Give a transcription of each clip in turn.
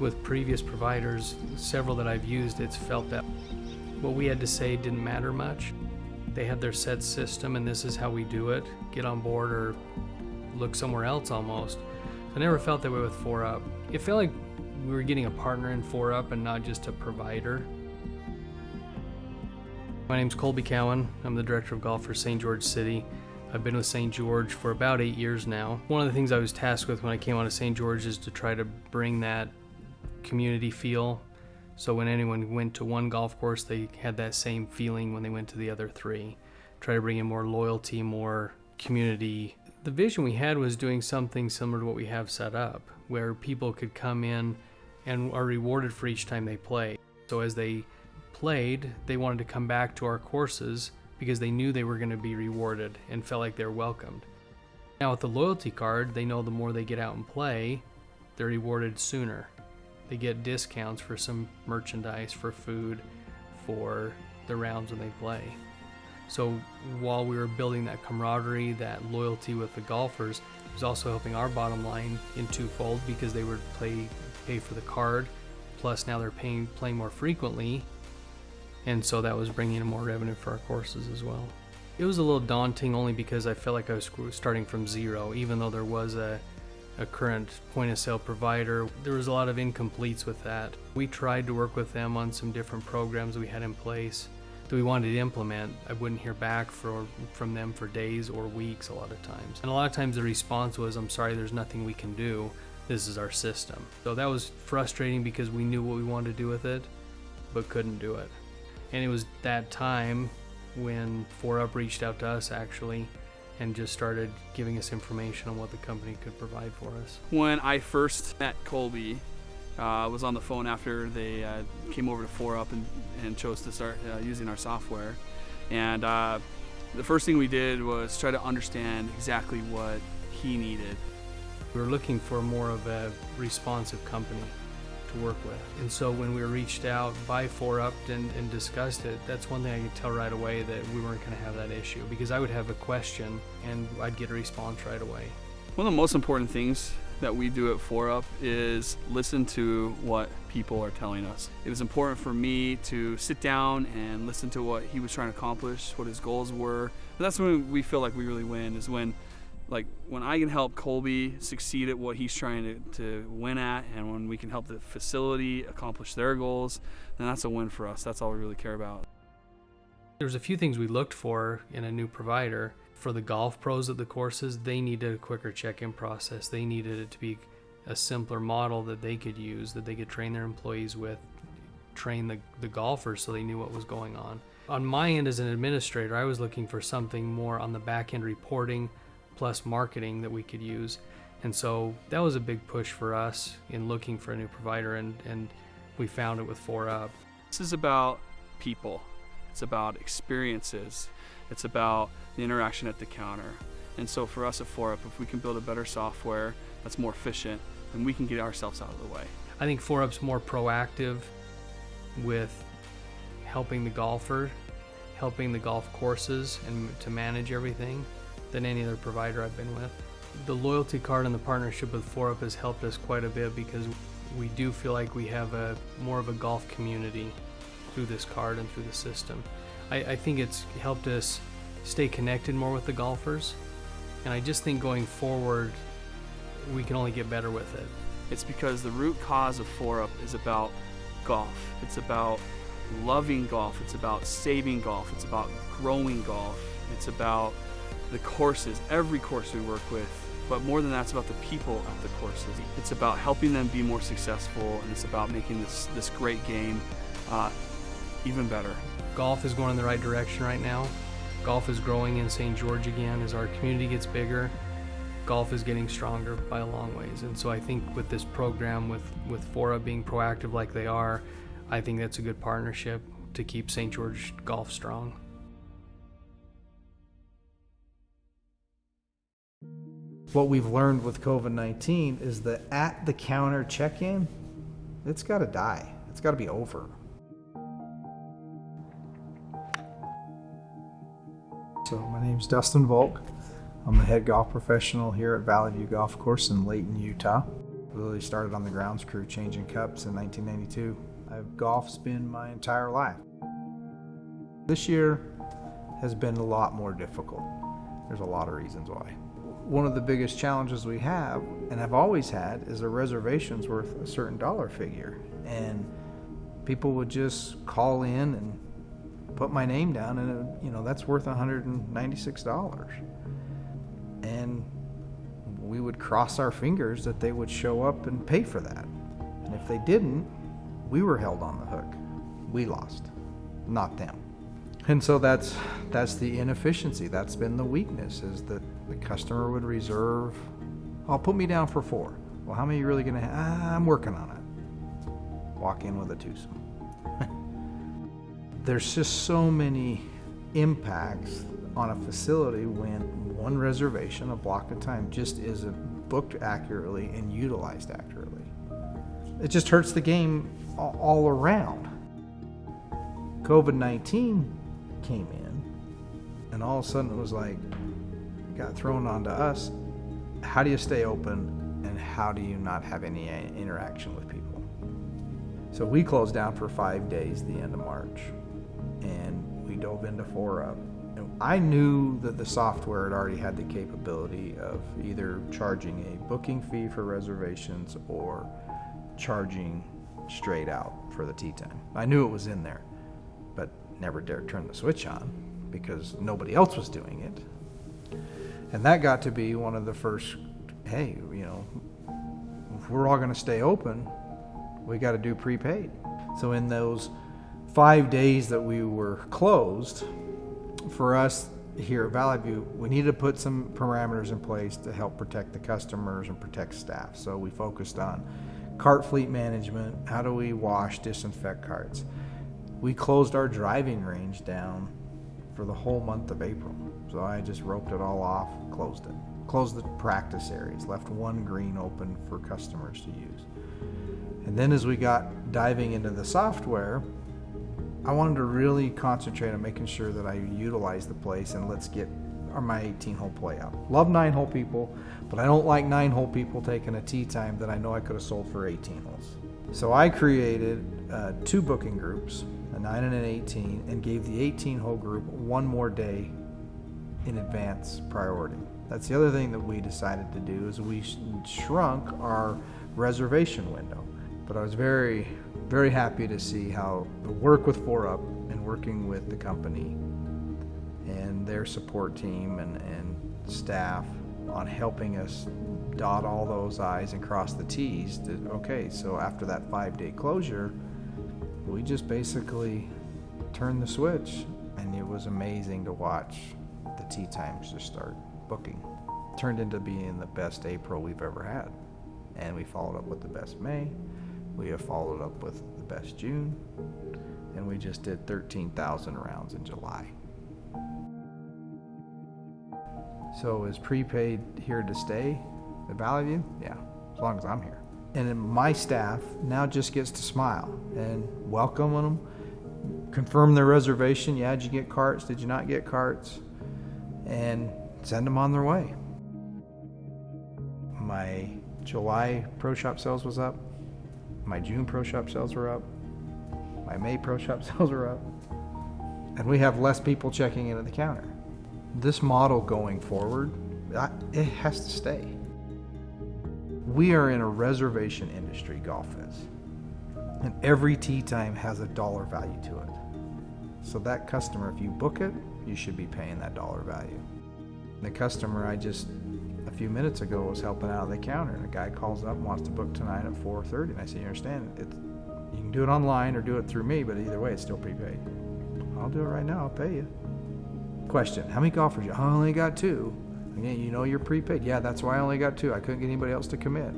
with previous providers, several that I've used, it's felt that what we had to say didn't matter much. They had their set system and this is how we do it. Get on board or look somewhere else almost. I never felt that way with foreUP. It felt like we were getting a partner in foreUP and not just a provider. My name's Colby Cowan. I'm the Director of Golf for St. George City. I've been with St. George for about 8 years now. One of the things I was tasked with when I came out of St. George is to try to bring that community feel. So when anyone went to one golf course, they had that same feeling when they went to the other three. Try to bring in more loyalty, more community. The vision we had was doing something similar to what we have set up, where people could come in and are rewarded for each time they play. So as they played, they wanted to come back to our courses because they knew they were going to be rewarded and felt like they're welcomed. Now with the loyalty card, they know the more they get out and play, they're rewarded sooner. They get discounts for some merchandise, for food, for the rounds when they play. So while we were building that camaraderie, that loyalty with the golfers, it was also helping our bottom line in twofold because they would pay for the card, plus now they're playing more frequently, and so that was bringing in more revenue for our courses as well. It was a little daunting only because I felt like I was starting from zero, even though there was a current point of sale provider. There was a lot of incompletes with that. We tried to work with them on some different programs we had in place that we wanted to implement. I wouldn't hear back from them for days or weeks a lot of times. And a lot of times the response was, "I'm sorry, there's nothing we can do. This is our system." So that was frustrating because we knew what we wanted to do with it, but couldn't do it. And it was that time when foreUP reached out to us actually and just started giving us information on what the company could provide for us. When I first met Colby, I was on the phone after they came over to foreUP and chose to start using our software. And the first thing we did was try to understand exactly what he needed. We were looking for more of a responsive company to work with. And so when we were reached out by foreUP and discussed it, that's one thing I could tell right away that we weren't going to have that issue, because I would have a question and I'd get a response right away. One of the most important things that we do at foreUP is listen to what people are telling us. It was important for me to sit down and listen to what he was trying to accomplish, what his goals were. But that's when we feel like we really win, is when I can help Colby succeed at what he's trying to win at, and when we can help the facility accomplish their goals, then that's a win for us. That's all we really care about. There's a few things we looked for in a new provider. For the golf pros at the courses, they needed a quicker check-in process. They needed it to be a simpler model that they could use, that they could train their employees with, train the golfers so they knew what was going on. On my end as an administrator, I was looking for something more on the back-end reporting plus marketing that we could use. And so that was a big push for us in looking for a new provider, and we found it with foreUP. This is about people. It's about experiences. It's about the interaction at the counter. And so for us at foreUP, if we can build a better software that's more efficient, then we can get ourselves out of the way. I think foreUP's more proactive with helping the golfer, helping the golf courses and to manage everything than any other provider I've been with. The loyalty card and the partnership with foreUP has helped us quite a bit because we do feel like we have more of a golf community through this card and through the system. I think it's helped us stay connected more with the golfers, and I just think going forward we can only get better with it. It's because the root cause of foreUP is about golf. It's about loving golf. It's about saving golf. It's about growing golf. It's about the courses, every course we work with, but more than that, it's about the people at the courses. It's about helping them be more successful, and it's about making this great game even better. Golf is going in the right direction right now. Golf is growing in St. George again. As our community gets bigger, golf is getting stronger by a long ways. And so I think with this program, with foreUP being proactive like they are, I think that's a good partnership to keep St. George golf strong. What we've learned with COVID-19 is that at the counter check-in, it's got to die. It's got to be over. So my name's Dustin Volk. I'm the head golf professional here at Valley View Golf Course in Layton, Utah. Literally started on the grounds crew changing cups in 1992. I've golf's been my entire life. This year has been a lot more difficult. There's a lot of reasons why. One of the biggest challenges we have, and have always had, is a reservation's worth a certain dollar figure. And people would just call in and put my name down, and that's worth $196. And we would cross our fingers that they would show up and pay for that. And if they didn't, we were held on the hook. We lost, not them. And so that's the inefficiency. That's been the weakness, is that the customer would reserve, put me down for 4. Well, how many are you really going to have? I'm working on it. Walk in with a twosome. There's just so many impacts on a facility when one reservation, a block of time, just isn't booked accurately and utilized accurately. It just hurts the game all around. COVID-19 came in, and all of a sudden it was like, got thrown onto us. How do you stay open, and how do you not have any interaction with people? So we closed down for 5 days the end of March, and we dove into foreUP. And I knew that the software had already had the capability of either charging a booking fee for reservations or charging straight out for the tee time. I knew it was in there, but never dared turn the switch on because nobody else was doing it. And that got to be one of the first, hey, if we're all going to stay open, we got to do prepaid. So in those 5 days that we were closed, for us here at Valley View, we needed to put some parameters in place to help protect the customers and protect staff. So we focused on cart fleet management. How do we wash, disinfect carts? We closed our driving range down for the whole month of April. So I just roped it all off, closed it. Closed the practice areas, left one green open for customers to use. And then as we got diving into the software, I wanted to really concentrate on making sure that I utilize the place and let's get my 18-hole play out. Love 9-hole people, but I don't like 9-hole people taking a tee time that I know I could have sold for 18 holes. So I created 2 booking groups, a 9 and an 18, and gave the 18-hole group 1 more day in advance priority. That's the other thing that we decided to do, is we shrunk our reservation window. But I was very, very happy to see how the work with foreUP and working with the company and their support team and staff on helping us dot all those I's and cross the T's. Okay, so after that 5-day closure, we just basically turned the switch, and it was amazing to watch the tee times just start booking. It turned into being the best April we've ever had, and we followed up with the best May. We have followed up with the best June, and we just did 13,000 rounds in July. So is prepaid here to stay at Valley View? Yeah, as long as I'm here. And then my staff now just gets to smile and welcome them, confirm their reservation. Yeah, did you get carts? Did you not get carts? And send them on their way. My July Pro Shop sales was up. My June Pro Shop sales were up. My May Pro Shop sales were up. And we have less people checking in at the counter. This model going forward, it has to stay. We are in a reservation industry, golf is. And every tee time has a dollar value to it. So that customer, if you book it, you should be paying that dollar value. The customer a few minutes ago was helping out at the counter, and a guy calls up and wants to book tonight at 4:30. And I said, you understand, you can do it online or do it through me, but either way, it's still prepaid. I'll do it right now, I'll pay you. Question, how many golfers? I only got 2. Again, you're prepaid. Yeah, that's why I only got 2. I couldn't get anybody else to commit.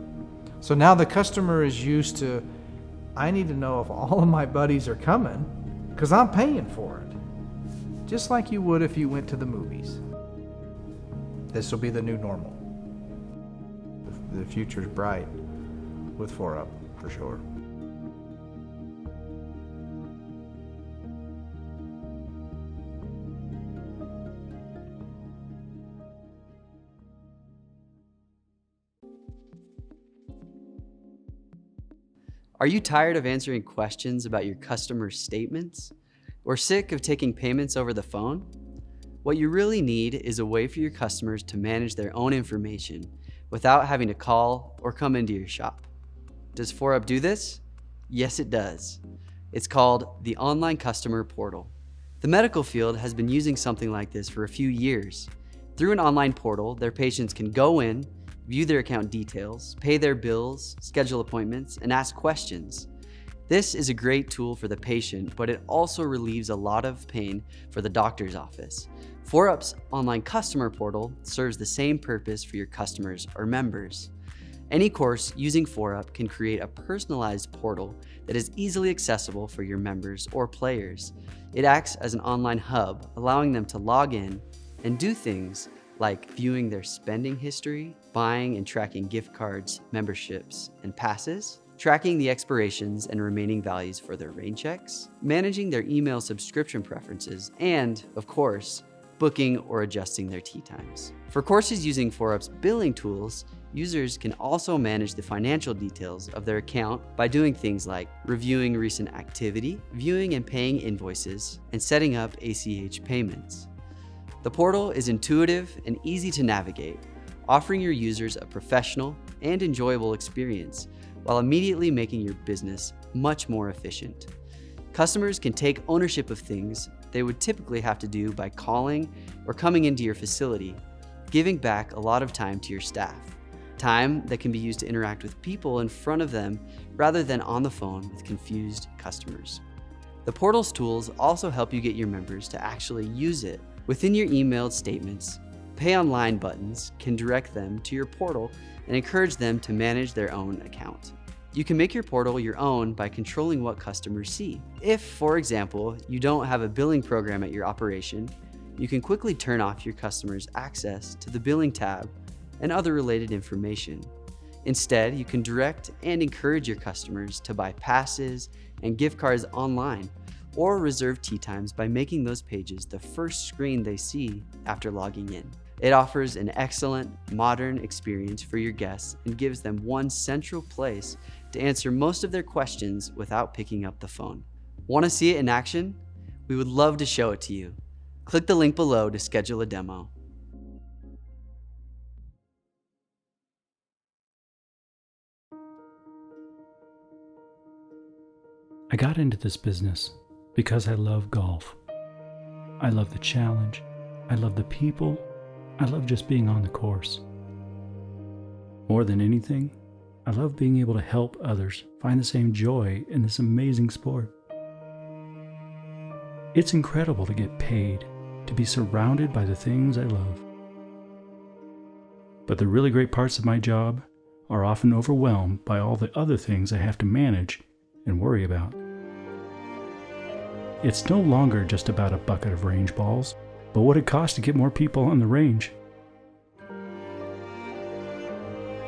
So now the customer is used to, I need to know if all of my buddies are coming, because I'm paying for it. Just like you would if you went to the movies. This will be the new normal. The future's bright with foreUP, for sure. Are you tired of answering questions about your customer statements? Or sick of taking payments over the phone? What you really need is a way for your customers to manage their own information without having to call or come into your shop. Does foreUP do this? Yes, it does. It's called the Online Customer Portal. The medical field has been using something like this for a few years. Through an online portal, their patients can go in, view their account details, pay their bills, schedule appointments, and ask questions. This is a great tool for the patient, but it also relieves a lot of pain for the doctor's office. foreUP's Online Customer Portal serves the same purpose for your customers or members. Any course using foreUP can create a personalized portal that is easily accessible for your members or players. It acts as an online hub, allowing them to log in and do things like viewing their spending history, buying and tracking gift cards, memberships, and passes, tracking the expirations and remaining values for their rain checks, managing their email subscription preferences, and, of course, booking or adjusting their tea times. For courses using foreUP's billing tools, users can also manage the financial details of their account by doing things like reviewing recent activity, viewing and paying invoices, and setting up ACH payments. The portal is intuitive and easy to navigate, offering your users a professional and enjoyable experience while immediately making your business much more efficient. Customers can take ownership of things they would typically have to do by calling or coming into your facility, giving back a lot of time to your staff. Time that can be used to interact with people in front of them rather than on the phone with confused customers. The portal's tools also help you get your members to actually use it. Within your emailed statements, Pay Online buttons can direct them to your portal and encourage them to manage their own account. You can make your portal your own by controlling what customers see. If, for example, you don't have a billing program at your operation, you can quickly turn off your customers' access to the billing tab and other related information. Instead, you can direct and encourage your customers to buy passes and gift cards online, or reserve tea times by making those pages the first screen they see after logging in. It offers an excellent, modern experience for your guests and gives them one central place to answer most of their questions without picking up the phone. Want to see it in action? We would love to show it to you. Click the link below to schedule a demo. I got into this business because I love golf. I love the challenge. I love the people. I love just being on the course. More than anything, I love being able to help others find the same joy in this amazing sport. It's incredible to get paid, to be surrounded by the things I love. But the really great parts of my job are often overwhelmed by all the other things I have to manage and worry about. It's no longer just about a bucket of range balls, but what it costs to get more people on the range.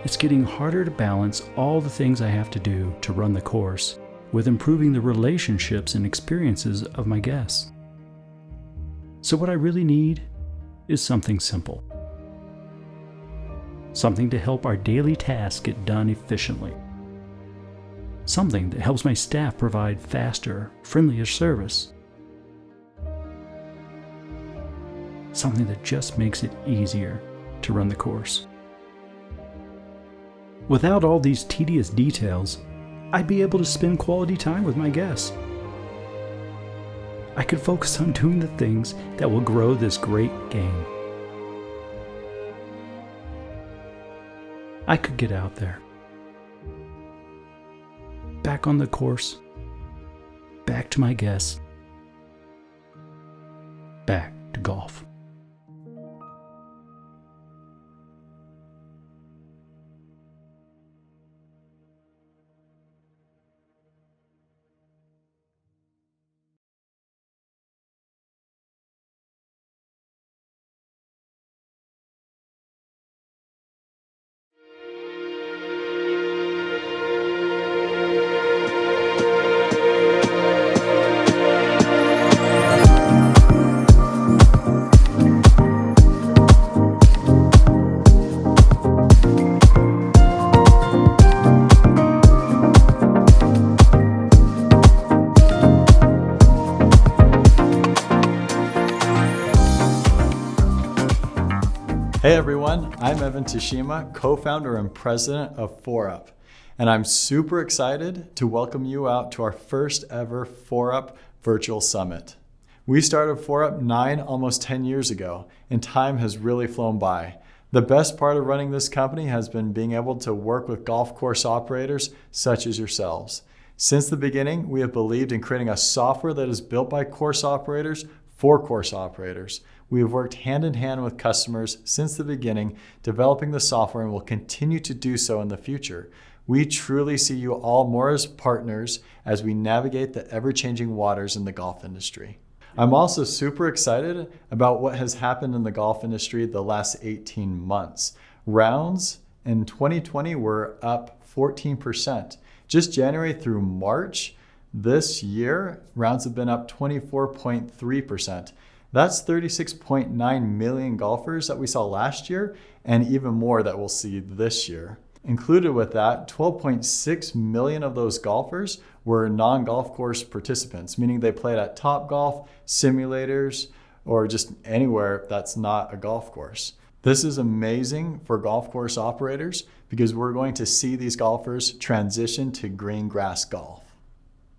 It's getting harder to balance all the things I have to do to run the course with improving the relationships and experiences of my guests. So what I really need is something simple. Something to help our daily tasks get done efficiently. Something that helps my staff provide faster, friendlier service. Something that just makes it easier to run the course. Without all these tedious details, I'd be able to spend quality time with my guests. I could focus on doing the things that will grow this great game. I could get out there. Back on the course. Back to my guests. Back to golf. everyone. I'm Evan Teshima, co-founder and president of foreUP, and I'm super excited to welcome you out to our first ever foreUP virtual summit. We started foreUP almost 10 years ago, and time has really flown by. The best part of running this company has been being able to work with golf course operators such as yourselves. Since the beginning, we have believed in creating a software that is built by course operators for course operators. We have worked hand in hand with customers since the beginning, developing the software, and will continue to do so in the future. We truly see you all more as partners as we navigate the ever-changing waters in the golf industry. I'm also super excited about what has happened in the golf industry the last 18 months. Rounds in 2020 were up 14%. Just January through March this year, rounds have been up 24.3%. That's 36.9 million golfers that we saw last year, and even more that we'll see this year. Included with that, 12.6 million of those golfers were non-golf course participants, meaning they played at Topgolf, simulators, or just anywhere that's not a golf course. This is amazing for golf course operators because we're going to see these golfers transition to green grass golf.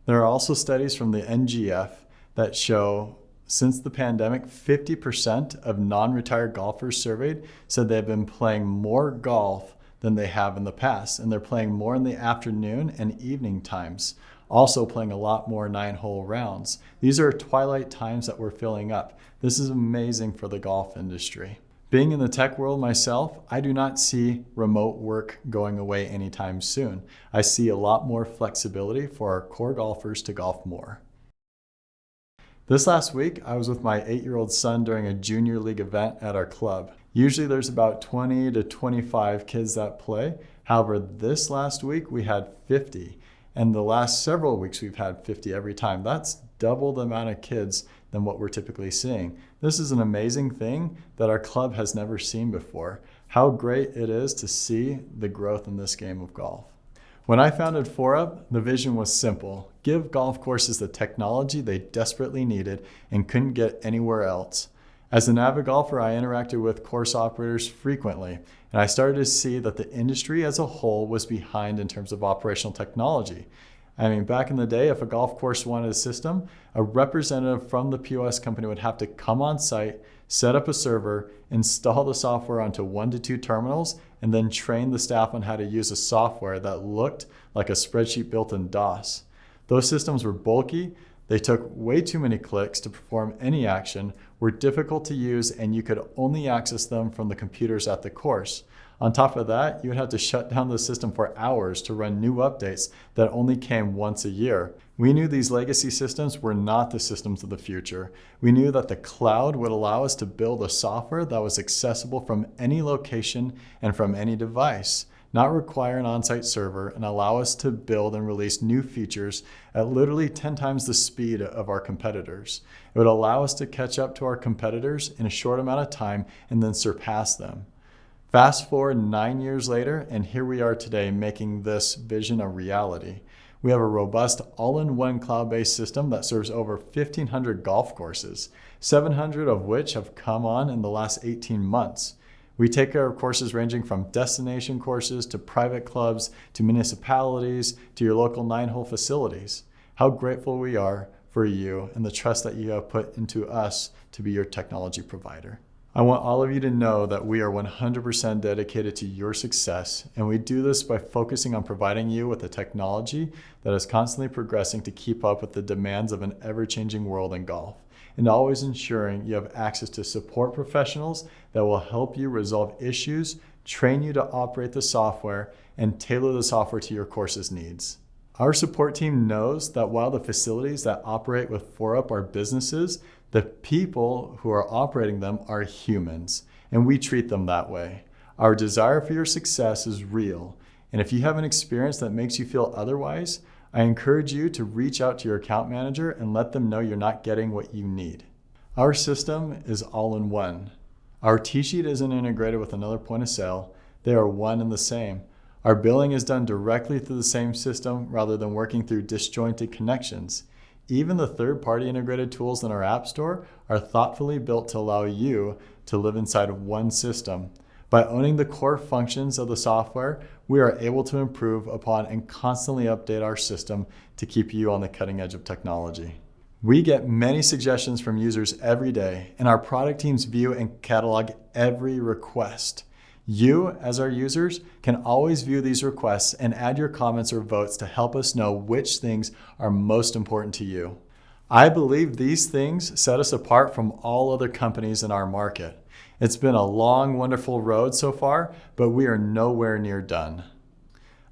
There are also studies from the NGF that show since the pandemic, 50% of non-retired golfers surveyed said they've been playing more golf than they have in the past, and they're playing more in the afternoon and evening times, also playing a lot more 9-hole rounds. These are twilight times that we're filling up. This is amazing for the golf industry. Being in the tech world myself, I do not see remote work going away anytime soon. I see a lot more flexibility for our core golfers to golf more. This last week, I was with my 8-year-old son during a junior league event at our club. Usually there's about 20 to 25 kids that play. However, this last week we had 50. And the last several weeks we've had 50 every time. That's double the amount of kids than what we're typically seeing. This is an amazing thing that our club has never seen before. How great it is to see the growth in this game of golf. When I founded foreUP, the vision was simple. Give golf courses the technology they desperately needed and couldn't get anywhere else. As an avid golfer, I interacted with course operators frequently, and I started to see that the industry as a whole was behind in terms of operational technology. I mean, back in the day, if a golf course wanted a system, a representative from the POS company would have to come on site, set up a server, install the software onto 1 to 2 terminals, and then train the staff on how to use a software that looked like a spreadsheet built in DOS. Those systems were bulky, they took way too many clicks to perform any action, were difficult to use, and you could only access them from the computers at the course. On top of that, you would have to shut down the system for hours to run new updates that only came once a year. We knew these legacy systems were not the systems of the future. We knew that the cloud would allow us to build a software that was accessible from any location and from any device, not require an on-site server, and allow us to build and release new features at literally 10 times the speed of our competitors. It would allow us to catch up to our competitors in a short amount of time and then surpass them. Fast forward 9 years later, and here we are today making this vision a reality. We have a robust all-in-one cloud-based system that serves over 1,500 golf courses, 700 of which have come on in the last 18 months. We take care of courses ranging from destination courses to private clubs to municipalities to your local 9-hole facilities. How grateful we are for you and the trust that you have put into us to be your technology provider. I want all of you to know that we are 100% dedicated to your success, and we do this by focusing on providing you with a technology that is constantly progressing to keep up with the demands of an ever-changing world in golf, and always ensuring you have access to support professionals that will help you resolve issues, train you to operate the software, and tailor the software to your course's needs. Our support team knows that while the facilities that operate with foreUP are businesses, the people who are operating them are humans, and we treat them that way. Our desire for your success is real, and if you have an experience that makes you feel otherwise, I encourage you to reach out to your account manager and let them know you're not getting what you need. Our system is all in one. Our T-sheet isn't integrated with another point of sale. They are one and the same. Our billing is done directly through the same system rather than working through disjointed connections. Even the third-party integrated tools in our App Store are thoughtfully built to allow you to live inside of one system. By owning the core functions of the software, we are able to improve upon and constantly update our system to keep you on the cutting edge of technology. We get many suggestions from users every day, and our product teams view and catalog every request. You, as our users, can always view these requests and add your comments or votes to help us know which things are most important to you. I believe these things set us apart from all other companies in our market. It's been a long, wonderful road so far, but we are nowhere near done.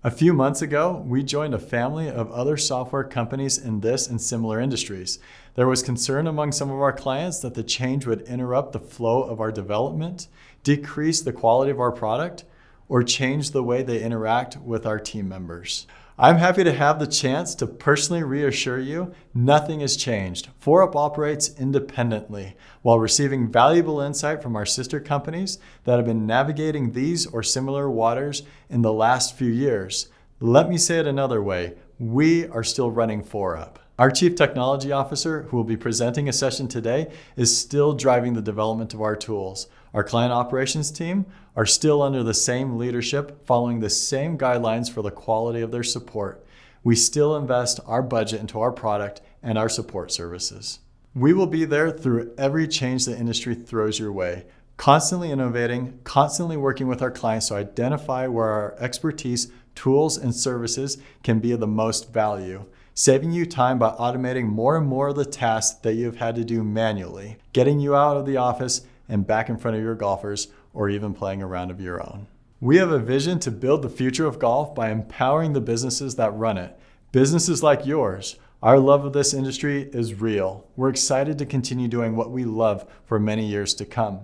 A few months ago, we joined a family of other software companies in this and similar industries. There was concern among some of our clients that the change would interrupt the flow of our development, decrease the quality of our product, or change the way they interact with our team members. I'm happy to have the chance to personally reassure you nothing has changed. foreUP operates independently while receiving valuable insight from our sister companies that have been navigating these or similar waters in the last few years. Let me say it another way. We are still running foreUP. Our Chief Technology Officer, who will be presenting a session today, is still driving the development of our tools. Our client operations team are still under the same leadership, following the same guidelines for the quality of their support. We still invest our budget into our product and our support services. We will be there through every change the industry throws your way, constantly innovating, constantly working with our clients to identify where our expertise, tools, and services can be of the most value, saving you time by automating more and more of the tasks that you have had to do manually, getting you out of the office and back in front of your golfers, or even playing a round of your own. We have a vision to build the future of golf by empowering the businesses that run it. Businesses like yours. Our love of this industry is real. We're excited to continue doing what we love for many years to come.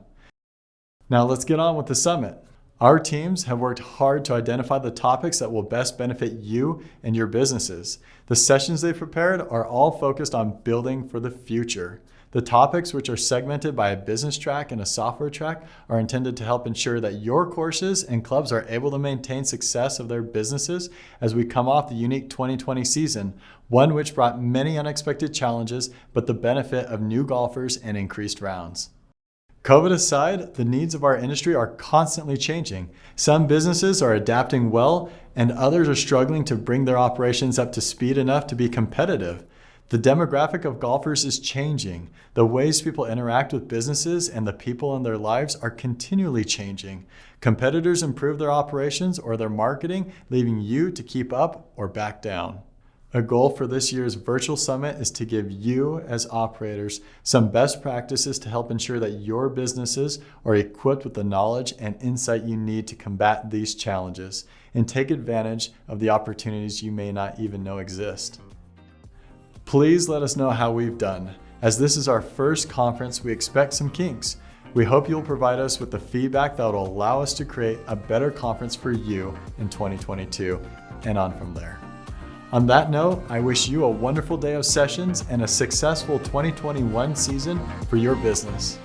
Now let's get on with the summit. Our teams have worked hard to identify the topics that will best benefit you and your businesses. The sessions they've prepared are all focused on building for the future. The topics, which are segmented by a business track and a software track, are intended to help ensure that your courses and clubs are able to maintain success of their businesses as we come off the unique 2020 season, one which brought many unexpected challenges, but the benefit of new golfers and increased rounds. COVID aside, the needs of our industry are constantly changing. Some businesses are adapting well, and others are struggling to bring their operations up to speed enough to be competitive. The demographic of golfers is changing. The ways people interact with businesses and the people in their lives are continually changing. Competitors improve their operations or their marketing, leaving you to keep up or back down. A goal for this year's virtual summit is to give you, as operators, some best practices to help ensure that your businesses are equipped with the knowledge and insight you need to combat these challenges and take advantage of the opportunities you may not even know exist. Please let us know how we've done. As this is our first conference, we expect some kinks. We hope you'll provide us with the feedback that will allow us to create a better conference for you in 2022 and on from there. On that note, I wish you a wonderful day of sessions and a successful 2021 season for your business.